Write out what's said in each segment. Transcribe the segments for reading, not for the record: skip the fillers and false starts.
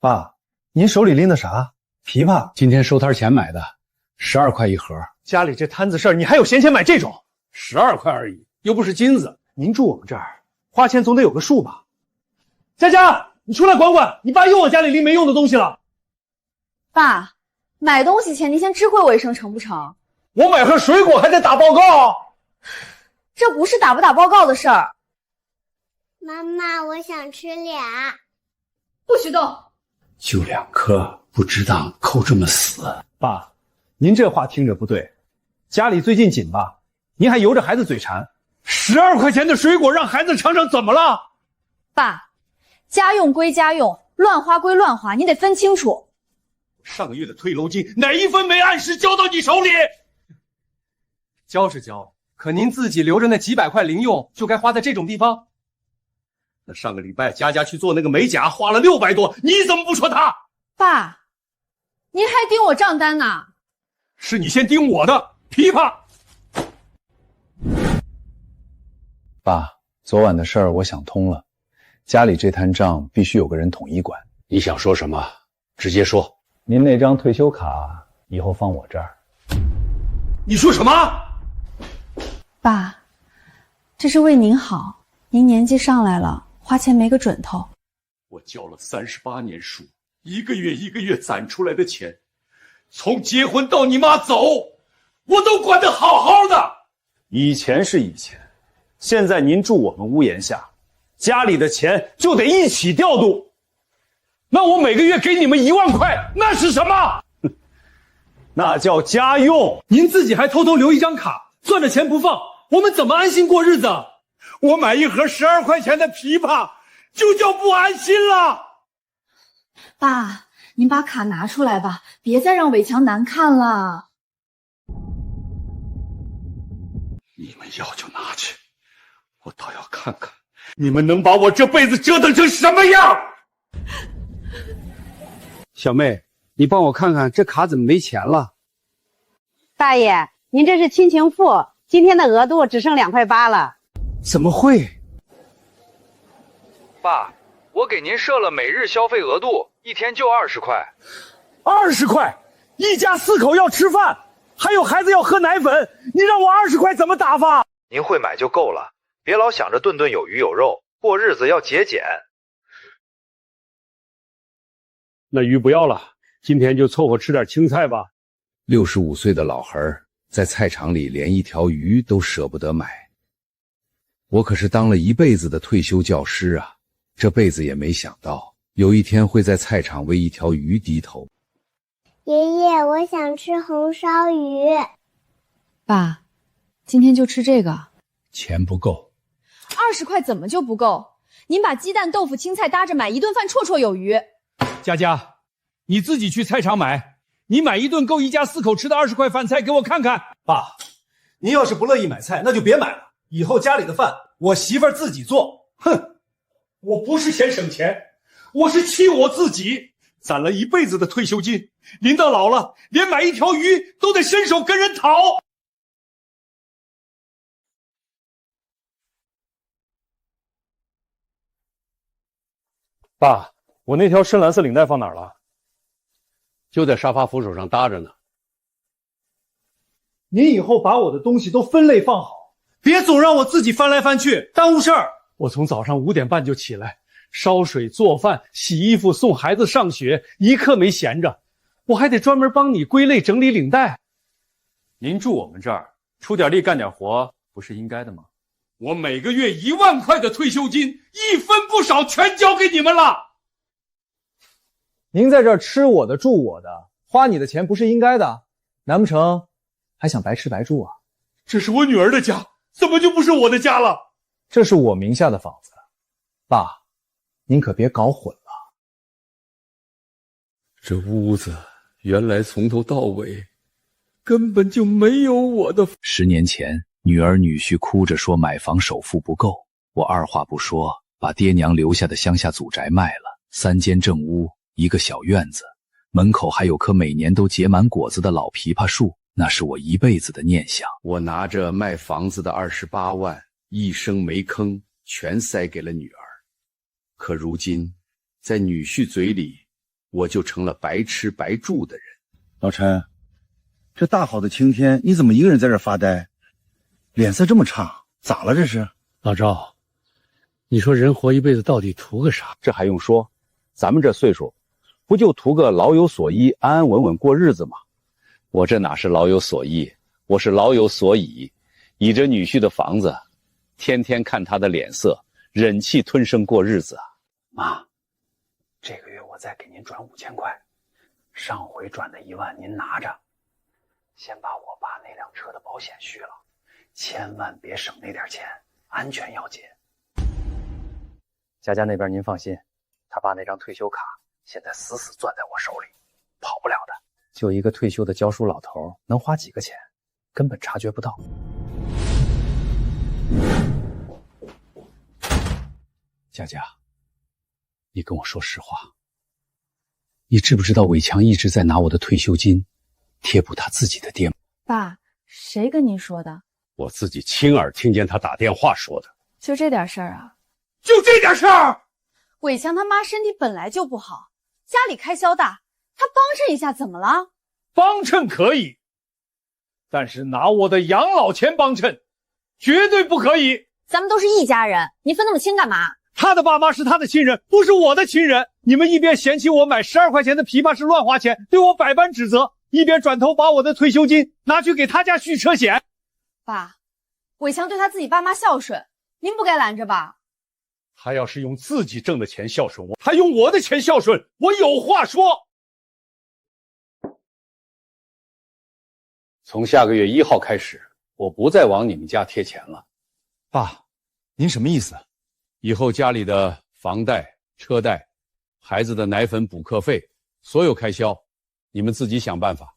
爸，您手裡拎的啥？枇杷？今天收摊前买的，12块一盒。家里这摊子事儿，你还有闲钱买这种？12块而已，又不是金子。您住我们这儿，花钱总得有个数吧？佳佳，你出来管管，你爸又往家里拎没用的东西了。爸，买东西前您先知会我一声成不成？我买盒水果还得打报告。这不是打不打报告的事儿。妈妈，我想吃俩。不许动！就2颗，不值当抠这么死。爸，您这话听着不对，家里最近紧吧？您还由着孩子嘴馋，12块钱的水果让孩子尝尝怎么了？爸，家用归家用，乱花归亂花，你得分清楚。上个月的退樓金哪一分沒按時交到你手裡？交是交，可您自己留着那幾百塊零用，就該花在這種地方。那上個禮拜佳佳去做那個美甲，花了600多，你怎麼不說他？爸，您還盯我賬單呢？是你先盯我的，枇杷。爸，昨晚的事兒我想通了，家裡這攤賬必須有個人統一管。你想說什麼？直接說。您那張退休卡以後放我這兒。你說什麼？爸，這是為您好，您年紀上來了，花錢沒個準頭。我教了38年書，一個月一個月攢出來的錢，從結婚到你媽走，我都管得好好的。以前是以前，現在您住我們屋檐下，家裡的錢就得一起調度。那我每個月給你們1萬塊，那是什麼？那叫家用。您自己還偷偷留一張卡，攥着錢不放，我們怎麼安心過日子？我買一盒12塊錢的枇杷，就叫不安心了。爸，您把卡拿出來吧，別再讓偉強難看了。你們要就拿去，我倒要看看你們能把我這輩子折騰成什麼樣。小妹，你幫我看看這卡怎麼沒錢了？大爺，您這是親情付，今天的額度只剩2塊8了。怎麼會？爸，我給您設了每日消費額度，1天就20塊。20塊，一家4口要吃飯，還有孩子要喝奶粉，你讓我20塊怎麼打發？您會買就夠了，別老想着頓頓有魚有肉，過日子要節儉。那魚不要了，今天就湊合吃點青菜吧。 65歲的老橫兒在菜場裡連一條魚都捨不得買。我可是當了一輩子的退休教師啊，這輩子也沒想到有一天會在菜場為一條魚低頭。爺爺，我想吃紅燒魚。爸，今天就吃這個。錢不夠。20塊怎麼就不夠？您把雞蛋、豆腐、青菜搭着買，一頓飯綽綽有餘。佳佳，你自己去菜場買，你買一頓夠一家4口吃的20塊飯菜給我看看。爸，您要是不樂意買菜，那就別買了。以後家裡的飯我媳婦兒自己做。哼，我不是嫌省錢，我是氣我自己，攢了一輩子的退休金，臨到老了連買一條魚都得伸手跟人討。爸，我那條深藍色領帶放哪兒了？就在沙發扶手上搭着呢。您以後把我的東西都分類放好，別總讓我自己翻來翻去，耽誤事兒。我從早上5點半就起來，燒水做飯、洗衣服、送孩子上學，一刻沒閒着。我還得專門幫你歸類整理領帶。您住我們這兒，出點力幹點活，不是應該的嗎？我每個月1萬塊的退休金，一分不少全交給你們了。您在這兒吃我的住我的，花你的錢不是應該的，難不成還想白吃白住啊？這是我女兒的家，怎麼就不是我的家了？這是我名下的房子，爸，您可別搞混了。這屋子原來從頭到尾根本就沒有我的。10年前，女兒女婿哭着說買房首付不夠，我二話不說，把爹娘留下的鄉下祖宅賣了，3間正屋，1個小院子，門口還有棵每年都結滿果子的老枇杷樹，那是我一輩子的念想。我拿着賣房子的28萬，一聲沒吭，全塞給了女兒。可如今，在女婿嘴裡，我就成了白吃白住的人。老陈，这大好的晴天，你怎么一个人在这发呆？脸色这么差，咋了这是？老赵，你说人活一辈子到底图个啥？这还用说？咱们这岁数，不就图个老有所依，安安稳穩过日子吗？我这哪是老有所依，我是老有所以，倚着女婿的房子，天天看他的脸色，忍气吞声过日子啊。妈，这个月我再给您轉5000塊，上回轉的1萬您拿着，先把我爸那輛車的保險續了，千萬別省那點錢，安全要緊。佳佳那邊您放心，他爸那張退休卡現在死死攥在我手裡，跑不了的。就一個退休的教書老頭，能花幾個錢，根本察覺不到。佳佳，你跟我說實話，你知不知道偉強一直在拿我的退休金貼補他自己的爹？爸，誰跟您說的？我自己親耳聽見他打電話說的。就這點事兒啊？就這點事兒？偉強他媽身體本來就不好，家裡開銷大，他幫襯一下怎麼了？幫襯可以，但是拿我的養老錢幫襯，絕對不可以。咱們都是一家人，你分那麼清幹嘛？他的爸媽是他的親人，不是我的親人。你們一邊嫌棄我買12塊錢的琵琶是亂花錢，對我百般指責，一邊轉頭把我的退休金拿去給他家續車險。爸，偉強對他自己爸媽孝順，您不該攔着吧？他要是用自己掙的錢孝順我，他用我的錢孝順，我有話說。從下個月1號開始，我不再往你們家貼錢了。爸，您什麼意思？以後家裡的房貸、車貸、孩子的奶粉補課費，所有開銷，你們自己想辦法。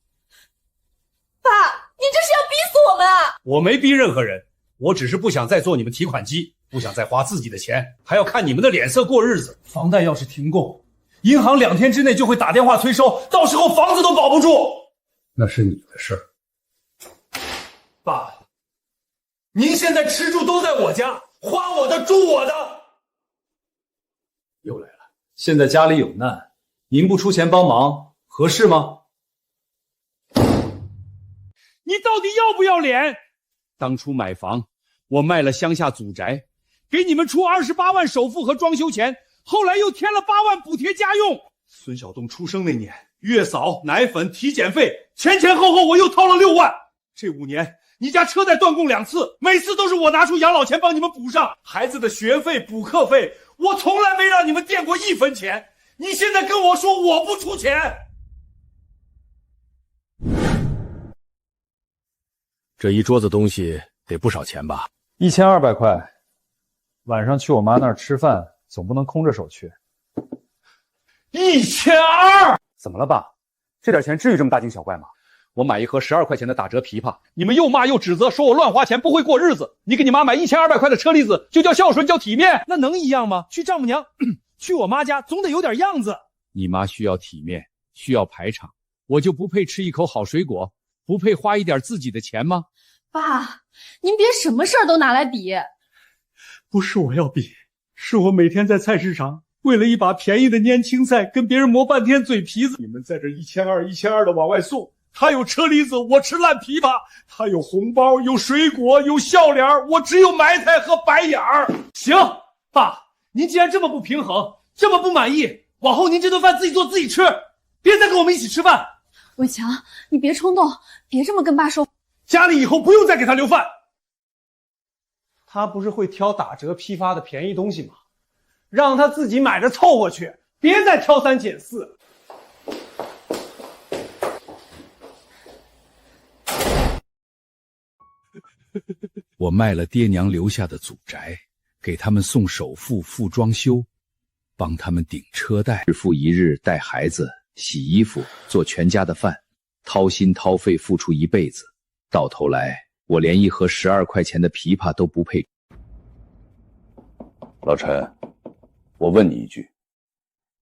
爸，您這是要逼死我們啊！我沒逼任何人，我只是不想再做你們提款機，不想再花自己的錢，還要看你們的臉色過日子。房貸要是停供，銀行2天之內就會打電話催收，到時候房子都保不住。那是你的事兒。爸，您現在吃住都在我家，花我的住我的。又來了，現在家裡有難，您不出錢幫忙，合適嗎？你到底要不要臉？當初買房，我賣了鄉下祖宅，給你們出28萬首付和裝修錢，後來又添了8萬補貼家用。孫曉東出生那年，月嫂、奶粉、體檢費，前後我又掏了6萬。這5年，你家車貸斷供2次，每次都是我拿出養老錢幫你們補上。孩子的學費、補課費，我從來沒讓你們墊過1分錢。你現在跟我說我不出錢？這一桌子東西得不少錢吧？1200塊，晚上去我媽那兒吃飯，總不能空着手去。1200！怎麼了爸？這點錢至於這麼大驚小怪嗎？我買一盒12塊錢的打折琵琶，你們又罵又指責，說我亂花錢不會過日子。你給你媽買1200塊的車厘子，就叫孝順叫體面，那能一樣嗎？去丈母娘，去我媽家總得有點樣子。你媽需要體面，需要排場，我就不配吃一口好水果，不配花一點自己的錢嗎？爸，您別什麼事兒都拿來比。不是我要比，是我每天在菜市場為了一把便宜的拈青菜跟別人磨半天嘴皮子，你們在這1200的往外送。他有車厘子，我吃爛琵琶；他有紅包，有水果，有笑臉，我只有埋汰和白眼兒。行，爸，您既然這麼不平衡，這麼不滿意，往後您這頓飯自己做自己吃，別再跟我們一起吃飯。偉強，你別衝動，別這麼跟爸說。家裡以後不用再給他留飯。他不是會挑打折批發的便宜東西嗎？讓他自己買着湊合去，別再挑3揀4。我賣了爹娘留下的祖宅，給他們送首付付裝修，幫他們頂車貸，日復一日帶孩子、洗衣服、做全家的飯，掏心掏肺付出一輩子，到頭來我連一盒12塊錢的琵琶都不配。老陳，我問你一句，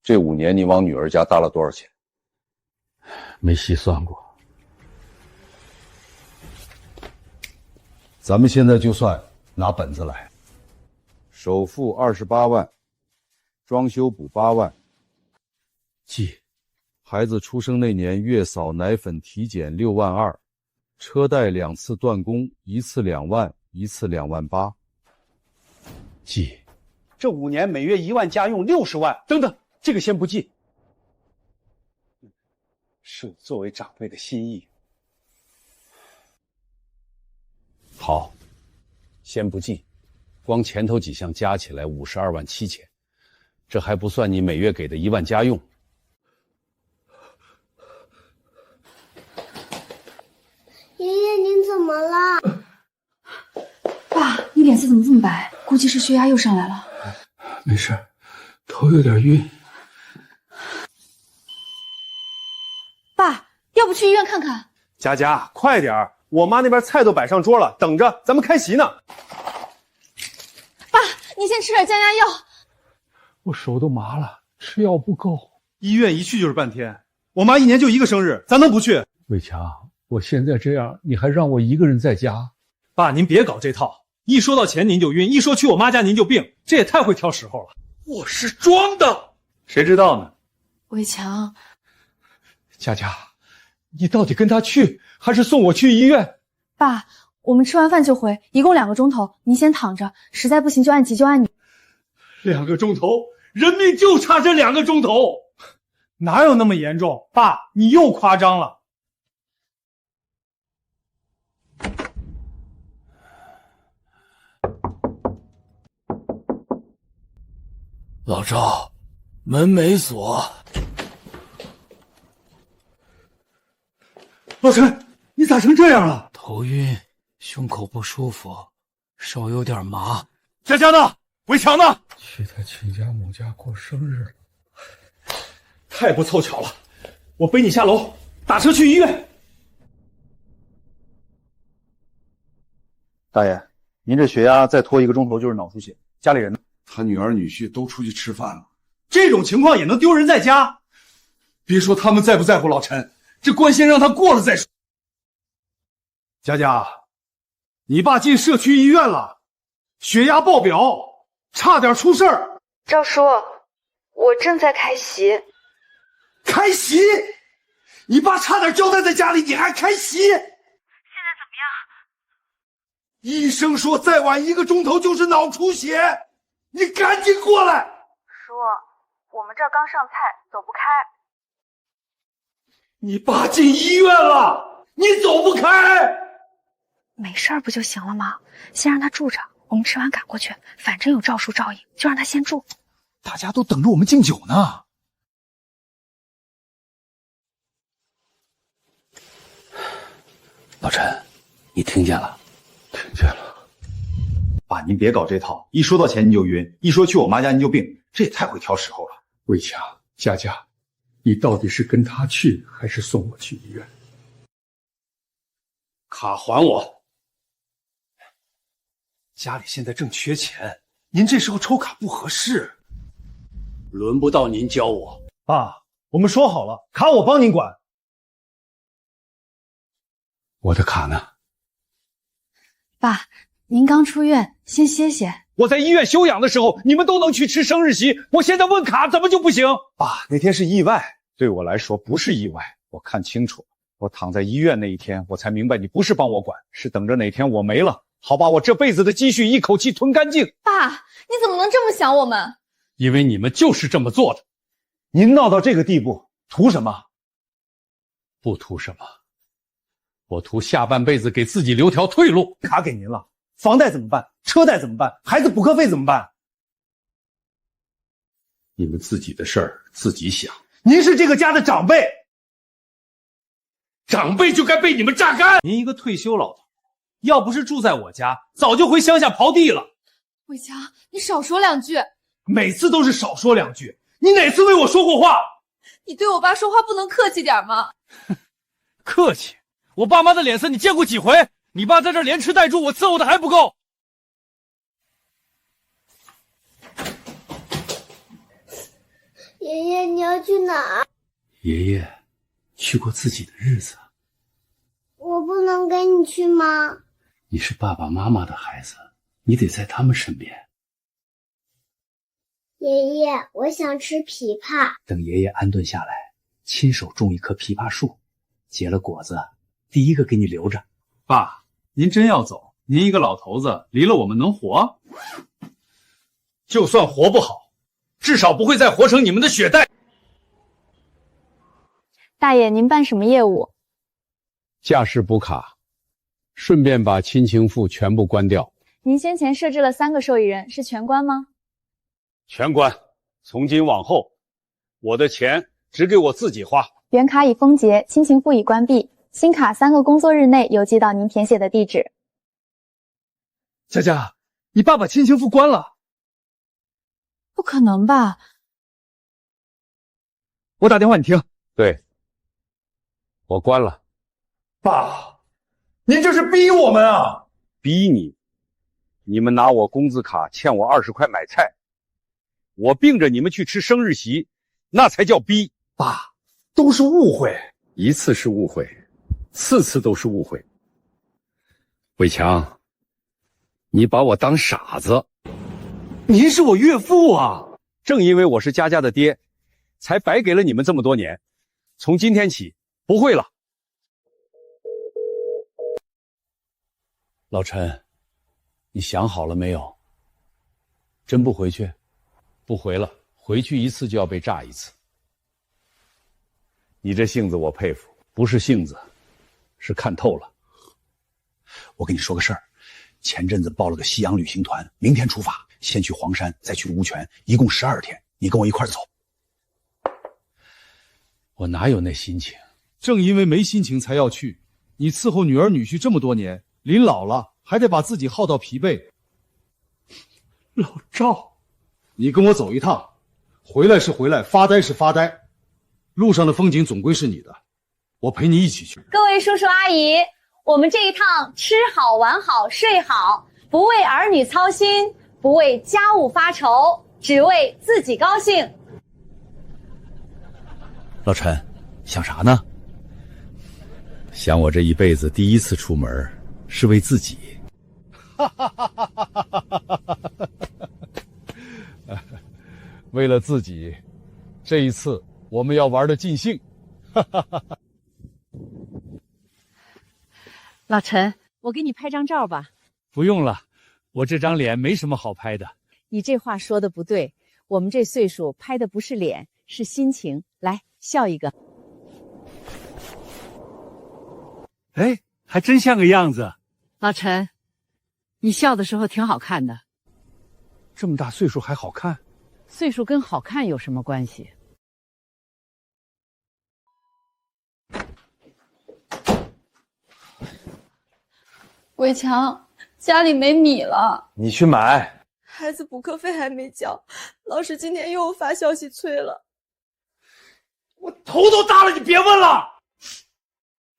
這5年你往女兒家搭了多少錢？沒細算過。咱們現在就算，拿本子來。首付28萬，裝修補8萬。記孩子出生那年月嫂奶粉体检6万2，车贷2次断供，1次2万，1次2万8。记，这5年每月1万，家用60万。等等，这个先不记，是作为长辈的心意。好，先不记，光前头几项加起来52万7千，这还不算你每月给的1万家用。爷爷，您怎么了？爸，你脸色怎么这么白？估计是血压又上来了。没事，头有点晕。爸，要不去医院看看？佳佳，快点儿！我妈那边菜都摆上桌了，等着咱们开席呢。爸，你先吃点降压药。我手都麻了，吃药不够。医院一去就是半天，我妈1年就1个生日，咱能不去？伟强，我现在这样，你还让我一个人在家？爸，您别搞这套，一说到钱您就晕，一说去我妈家您就病，这也太会挑时候了。我是装的，谁知道呢？伟强，佳佳，你到底跟他去，还是送我去医院？爸，我们吃完饭就回，一共2个钟头，您先躺着，实在不行就按急救按钮。2个钟头，人命就差这2个钟头，哪有那么严重？爸，你又夸张了。老赵，门没锁。老陈，你咋成这样了？头晕，胸口不舒服，手有点麻。佳佳呢？伟强呢？去他亲家母家过生日了。太不凑巧了，我背你下楼，打车去医院。大爷，您这血压再拖1个钟头就是脑出血，家里人呢？他女儿女婿都出去吃饭了。这种情况也能丢人在家？别说他们在不在乎老陈，这关先让他过了再说。佳佳，你爸进社区医院了，血压爆表，差点出事儿。赵叔，我正在开席。开席？你爸差点交代在家里，你还开席？现在怎么样？医生说再晚1个钟头就是脑出血，你赶紧过来。叔，我们这儿刚上菜，走不开。你爸进医院了，你走不开。没事儿不就行了吗？先让他住着，我们吃完赶过去，反正有赵叔照应，就让他先住。大家都等着我们敬酒呢。老陈，你听见了？听见了。爸，您别搞这套，一说到钱您就晕，一说去我妈家您就病，这也太会挑时候了。伟强，佳佳，你到底是跟他去，还是送我去医院？卡还我！家里现在正缺钱，您这时候抽卡不合适。轮不到您教我。爸，我们说好了，卡我帮您管。我的卡呢？爸，您刚出院，先歇歇。我在医院休养的时候，你们都能去吃生日席，我现在问卡怎么就不行？爸，那天是意外，对我来说不是意外，我看清楚了。我躺在医院那一天，我才明白你不是帮我管，是等着哪天我没了，好把我这辈子的积蓄一口气吞干净。爸，你怎么能这么想我们？因为你们就是这么做的。您闹到这个地步，图什么？不图什么，我图下半辈子给自己留条退路。卡给您了，房贷怎么办？车贷怎么办？孩子补課費怎麼辦？你們自己的事兒自己想。您是這個家的長輩，長輩就該被你們榨乾。您一個退休老頭，要不是住在我家，早就回鄉下刨地了。偉強，你少說兩句。每次都是少說兩句，你哪次為我說過話？你對我爸說話不能客氣點嗎？客氣？我爸媽的臉色你見過幾回？你爸在這兒連吃帶住，我伺候的還不夠？爺爺，你要去哪兒？爺爺去過自己的日子。我不能跟你去嗎？你是爸爸媽媽的孩子，你得在他們身邊。爺爺，我想吃枇杷。等爺爺安頓下來，親手種一棵枇杷樹，結了果子，第一個給你留着。爸，您真要走？您一個老頭子，離了我們能活？就算活不好，至少不会再活成你們的血袋。大爷，您办什麼業務？架勢補卡，順便把親情簿全部關掉。您先前設置了3個受益人，是全關嗎？全關，從今往後，我的錢只給我自己花。原卡已封結，親情簿已關閉，新卡3個工作日內郵寄到您填寫的地址。佳佳，你爸把親情簿關了？不可能吧？我打電話你聽。對，我關了。爸，您這是逼我們啊！逼你？你們拿我工資卡欠我20塊買菜，我逼着你們去吃生日席，那才叫逼。爸，都是誤會。一次是誤會，次次都是誤會。偉強，你把我當傻子。您是我岳父啊！正因為我是佳佳的爹，才白給了你們這麼多年。從今天起，不會了。老陳，你想好了沒有？真不回去？不回了，回去一次就要被炸一次。你这性子我佩服，不是性子，是看透了。我跟你說個事兒，前陣子報了個西洋旅行團，明天出發，先去黃山，再去烏泉，一共12天。你跟我一塊兒走。我哪有那心情？正因為沒心情才要去。你伺候女兒女婿這麼多年，臨老了還得把自己耗到疲憊。老趙，你跟我走一趟，回來是回來，發呆是發呆。路上的風景總歸是你的，我陪你一起去。各位叔叔阿姨，我們這一趟吃好玩好睡好，不為兒女操心，不為家務發愁，只為自己高興。老陳，想啥呢？想我這一輩子第一次出門是為自己。為了自己，這一次我們要玩得盡興。老陳，我給你拍張照吧。不用了，我這張臉沒什麼好拍的。你這話說的不對，我們這歲數拍的不是臉，是心情。來，笑一個。哎，還真像個樣子。老陳，你笑的時候挺好看的。這麼大歲數還好看？歲數跟好看有什麼關係？偉強，家裡沒米了，你去買。孩子補課費還沒交，老師今天又發消息催了。我頭都大了，你別問了。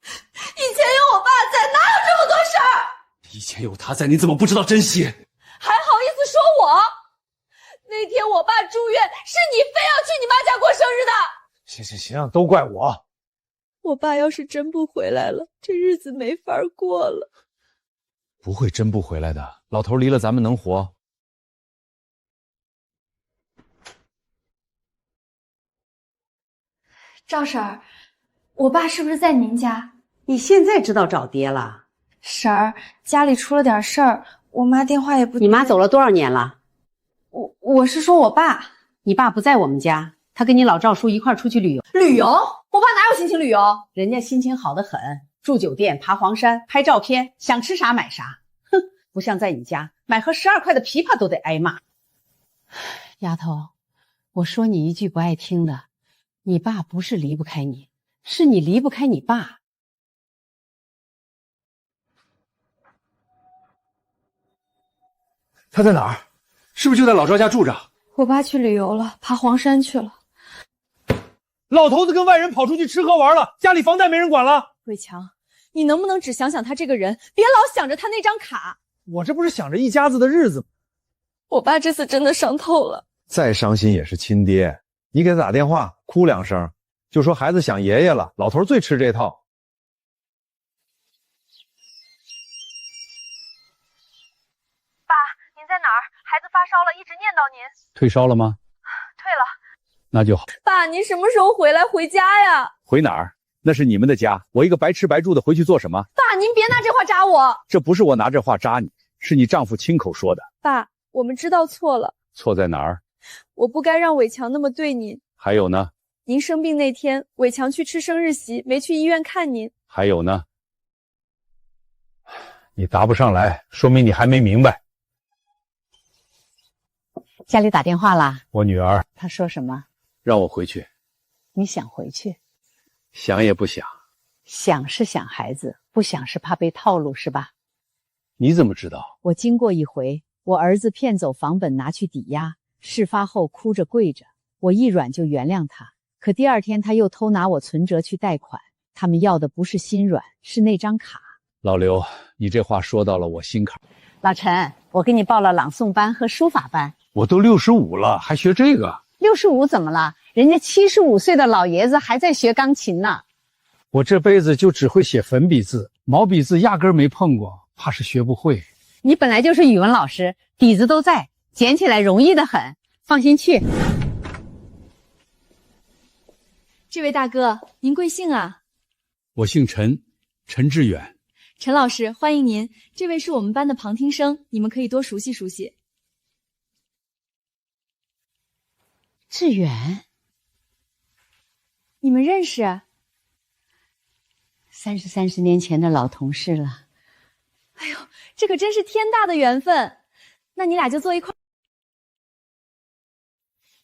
以前有我爸在，哪有這麼多事兒？以前有他在，你怎麼不知道珍惜？還好意思說我？那天我爸住院，是你非要去你媽家過生日的。行行行，都怪我。我爸要是真不回來了，這日子沒法過了。不會真不回來的，老頭離了咱們能活？趙嬸兒，我爸是不是在您家？你現在知道找爹了？嬸兒，家裡出了點事兒，我媽電話也不接。你媽走了多少年了？我是說我爸。你爸不在我们家，他跟你老趙叔一塊兒出去旅遊。旅遊？我爸哪有心情旅遊？人家心情好得很，住酒店，爬黃山，拍照片，想吃啥買啥。哼，不像在你家，買盒12塊的枇杷都得挨罵。丫頭，我說你一句不愛聽的，你爸不是離不開你，是你離不開你爸。他在哪兒？是不是就在老趙家住着？我爸去旅遊了，爬黃山去了。老頭子跟外人跑出去吃喝玩了，家裡房貸沒人管了。偉強，你能不能只想想他這個人，別老想着他那張卡？我這不是想着一家子的日子嗎？我爸這次真的傷透了。再傷心也是親爹，你給他打電話，哭2聲，就說孩子想爺爺了。老頭最吃這套。爸，您在哪兒？孩子發燒了，一直念叨您。退燒了嗎？退了。那就好。爸，您什么时候回家呀？回哪儿？那是你们的家，我一个白吃白住的回去做什么？爸，您别拿这话扎我。这不是我拿这话扎你，是你丈夫亲口说的。爸，我们知道错了。錯在哪兒？我不該讓偉強那麼對您。還有呢？您生病那天，偉強去吃生日席，沒去醫院看您。還有呢？你答不上來，說明你還沒明白。家裡打電話啦？我女兒。她說什麼？讓我回去。你想回去？想也不想。想是想孩子，不想是怕被套路，是吧？你怎麼知道？我經過一回，我兒子騙走房本拿去抵押，事發後哭着跪着，我一軟就原諒他。可第二天他又偷拿我存摺去貸款，他們要的不是心軟，是那張卡。老劉，你這話說到了我心坎。老陳，我給你報了朗誦班和書法班。我都65了，還學這個？65怎麼了？人家75歲的老爺子還在學鋼琴呢。我這輩子就只會寫粉筆字，毛筆字壓根沒碰過，怕是學不會。你本來就是語文老師，底子都在，撿起來容易得很，放心去。這位大哥，您貴姓啊？我姓陳，陳志遠。陳老師，歡迎您。這位是我們班的旁聽生，你們可以多熟悉熟悉。志遠，你們認識啊？30年前的老同事了。哎呦，這可真是天大的緣分。那你倆就坐一塊。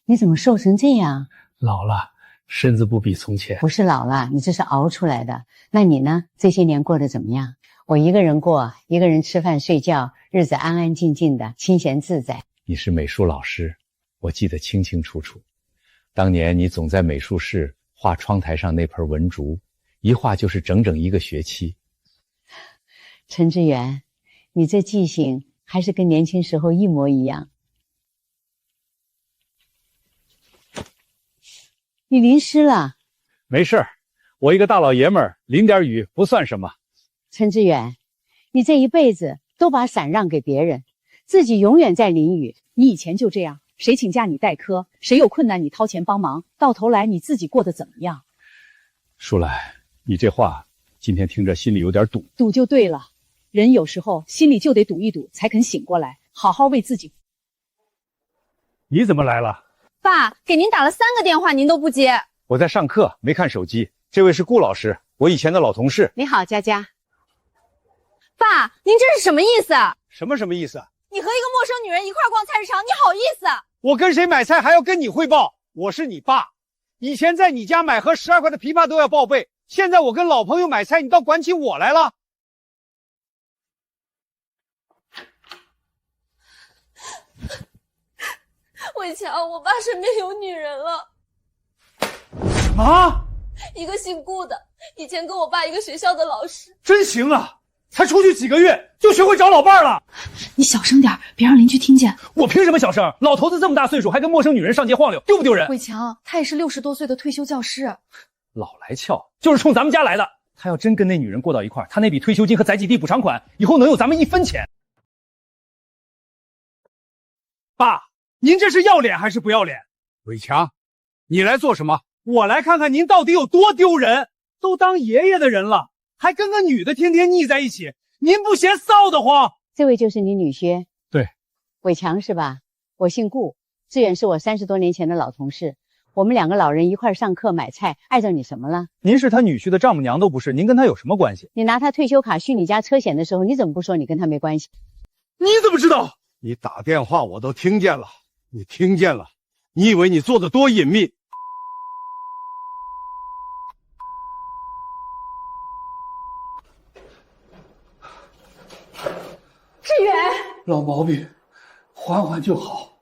你怎麼瘦成這樣？老了，身子不比從前。不是老了，你這是熬出來的。那你呢？這些年過得怎麼樣？我一個人過，一個人吃飯睡覺，日子安安靜靜的，清閒自在。你是美術老師，我記得清清楚楚。當年你總在美術室畫窗台上那盆文竹，一畫就是整整一個學期。陳志遠，你這記性還是跟年輕時候一模一樣。你淋濕了。沒事，我一個大老爺們兒，淋點雨不算什麼。陳志遠，你這一輩子都把傘讓給別人，自己永遠在淋雨。你以前就這樣，誰請假你代課，誰有困難你掏錢幫忙，到頭來你自己過得怎麼樣？舒蘭，你這話今天聽着心裡有點堵。堵就對了，人有時候心裡就得堵一堵，才肯醒過來，好好為自己。你怎麼來了？爸，給您打了3個電話，您都不接。我在上課，沒看手機。這位是顧老師，我以前的老同事。你好，佳佳。爸，您這是什麼意思？什麼意思？你和一個陌生女人一塊逛菜市場，你好意思？我跟誰買菜還要跟你匯報？我是你爸，以前在你家買盒12塊的枇杷都要報備，現在我跟老朋友買菜，你倒管起我來了。偉強，我爸身邊有女人了。啊？一個姓顧的，以前跟我爸一個學校的老師。真行啊！才出去幾個月就學會找老伴了。你小聲點，別讓鄰居聽見。我憑什麼小聲？老頭子這麼大歲數還跟陌生女人上街晃悠，丟不丟人？偉強，他也是60多歲的退休教師。老來俏，就是衝咱們家來的。他要真跟那女人過到一塊兒，他那筆退休金和宅基地補償款以後能有咱們1分錢。爸，您這是要臉還是不要臉？偉強，你來做什麼？我來看看您到底有多丟人。都當爺爺的人了，還跟個女的天天膩在一起，您不嫌臊得慌？這位就是你女婿？對。偉強是吧？我姓顧，志遠是我30多年前的老同事，我們2個老人一塊上課買菜，礙着你什麼了？您是他女婿的丈母娘都不是，您跟他有什麼關係？你拿他退休卡續你家車險的時候，你怎麼不說你跟他沒關係？你怎麼知道？你打電話我都聽見了，你聽見了，你以為你做的多隱秘？志遠，老毛病，緩緩就好。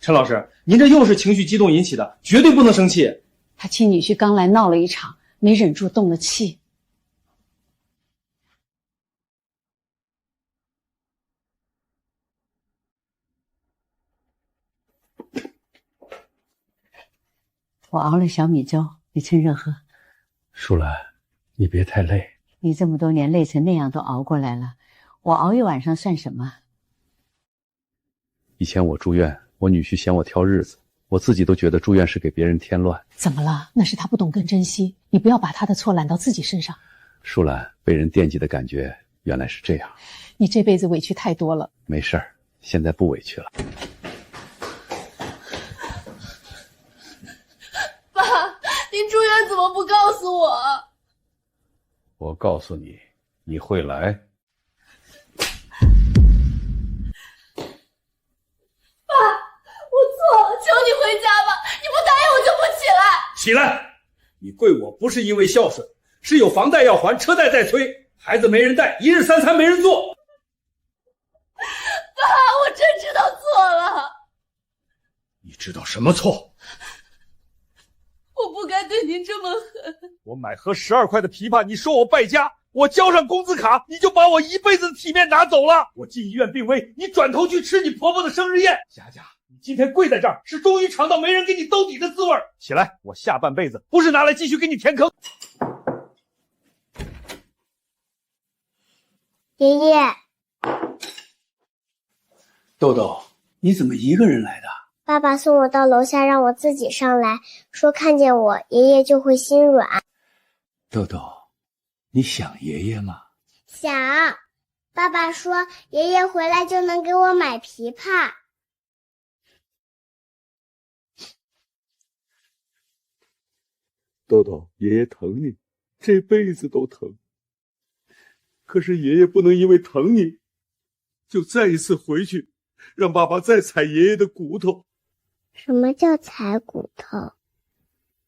陳老師，您這又是情緒激動引起的，絕對不能生氣。他親女婿剛來鬧了一場，沒忍住動了氣。我熬了小米粥，你趁熱喝。舒蘭，你別太累。你這麼多年累成那樣都熬過來了，我熬一晚上算什麼？以前我住院，我女婿嫌我挑日子，我自己都觉得住院是给别人添乱。怎么了？那是他不懂更珍惜，你不要把他的錯揽到自己身上。舒兰，被人惦记的感觉原来是这样。你这辈子委屈太多了。没事儿，现在不委屈了。爸，您住院怎么不告诉我？我告诉你，你会来。爸，我错了，求你回家吧！你不答应我就不起来。起来！你跪我不是因为孝顺，是有房贷要还，车贷在催，孩子没人带，一日三餐没人做。爸，我真知道错了。你知道什么錯？我不该对您这么狠。我买盒12塊的枇杷，你說我敗家，我交上工資卡，你就把我一輩子的體面拿走了。我進醫院病危，你轉頭去吃你婆婆的生日宴。佳佳，你今天跪在這兒，是終於嘗到沒人給你兜底的滋味。起來，我下半輩子不是拿來繼續給你填坑。爺爺，豆豆，你怎麼一個人來的？爸爸送我到樓下，讓我自己上來，說看見我，爺爺就會心軟。豆豆，你想爺爺嗎？想。爸爸說爺爺回來就能給我買枇杷。豆豆，爺爺疼你，這輩子都疼。可是爺爺不能因為疼你，就再一次回去，讓爸爸再踩爺爺的骨頭。什麼叫踩骨頭？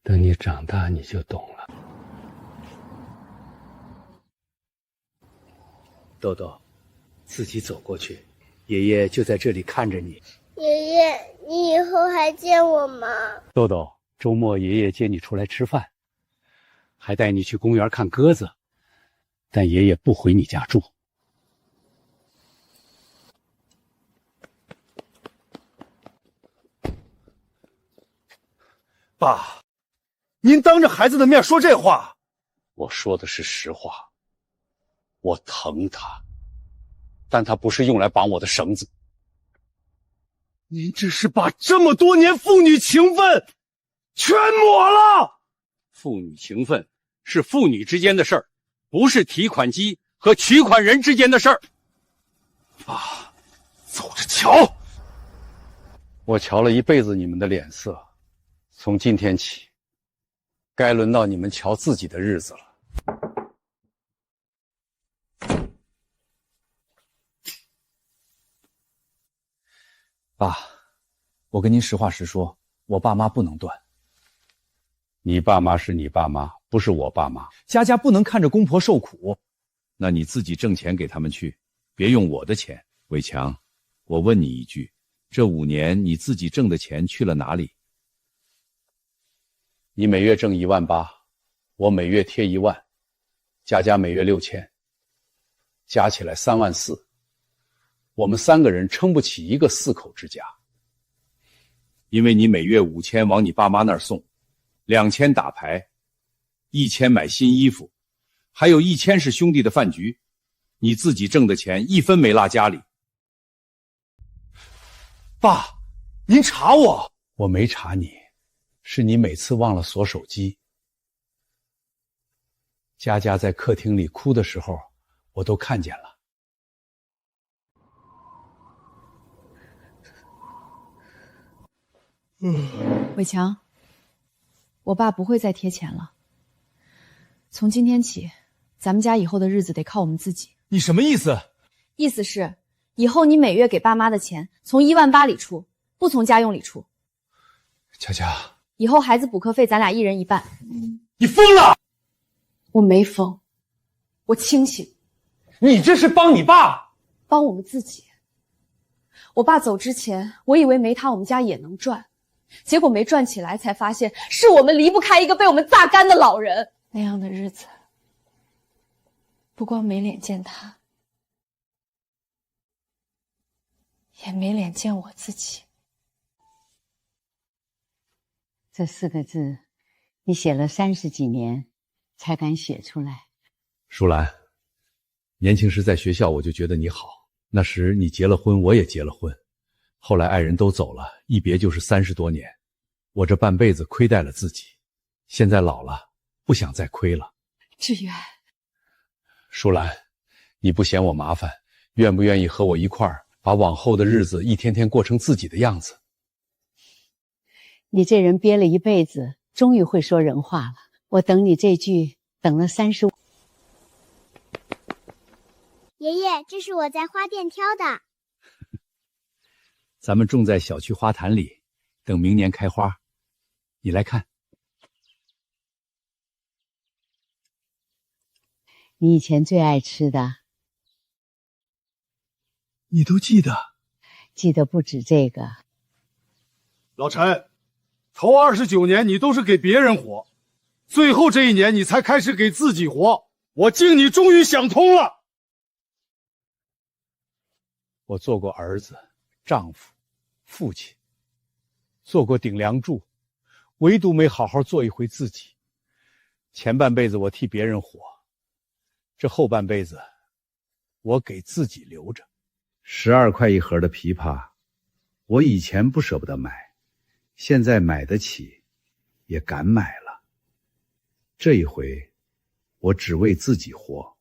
等你長大你就懂了。豆豆，自己走過去，爺爺就在這裡看着你。爺爺，你以後還見我嗎？豆豆，周末爺爺接你出來吃飯，還帶你去公園看鴿子，但爺爺不回你家住。爸，您當着孩子的面說這話。我說的是實話，我疼他，但他不是用來綁我的繩子。您這是把這麼多年父女情分全抹了。父女情分是父女之間的事兒，不是提款機和取款人之間的事兒。爸，走着瞧。我瞧了一輩子你們的臉色，從今天起，該輪到你們瞧自己的日子了。爸，我跟您實話實說，我爸媽不能斷。你爸媽是你爸媽，不是我爸媽。佳佳不能看着公婆受苦，那你自己掙錢給他們去，別用我的錢。偉強，我問你一句，這5年你自己掙的錢去了哪裡？你每月掙18000，我每月貼1萬，佳佳每月6000，加起來34000。我們3個人撐不起一個4口之家。因為你每月5000往你爸媽那兒送，2000打牌，1000買新衣服，還有1000是兄弟的飯局，你自己掙的錢1分沒落家裡。爸，您查我？我沒查你，是你每次忘了鎖手機。佳佳在客廳裡哭的時候，我都看見了。偉強，我爸不會再貼錢了。從今天起，咱們家以後的日子得靠我們自己。你什麼意思？意思是，以後你每月給爸媽的錢從18000裡出，不從家用裡出。佳佳，以後孩子補課費咱倆1人1半。你瘋了！我沒瘋，我清醒。你這是幫你爸？幫我們自己。我爸走之前，我以為沒他我們家也能賺。結果沒賺起來，才發現是我們離不開一個被我們榨乾的老人。那樣的日子，不光沒臉見他，也沒臉見我自己。這4個字，你寫了30幾年，才敢寫出來。舒蘭，年輕時在學校我就覺得你好，那時你結了婚，我也結了婚，後來愛人都走了，一別就是30多年，我這半輩子虧待了自己，現在老了，不想再虧了。志遠，淑蘭，你不嫌我麻煩，願不願意和我一塊兒把往後的日子一天天過成自己的樣子？你這人憋了一輩子，終於會說人話了。我等你這句等了35。爺爺，這是我在花店挑的。咱們種在小區花坛裡，等明年開花。你來看。你以前最愛吃的。你都记得？记得不止这个。老陳，頭29年你都是給別人活，最後這1年你才開始給自己活。我敬你終於想通了。我做過兒子、丈夫、父親，做過頂梁柱，唯獨沒好好做一回自己。前半輩子我替別人活，這後半輩子我給自己留着。12塊一盒的枇杷，我以前不捨不得買，現在買得起，也敢買了。這一回，我只為自己活。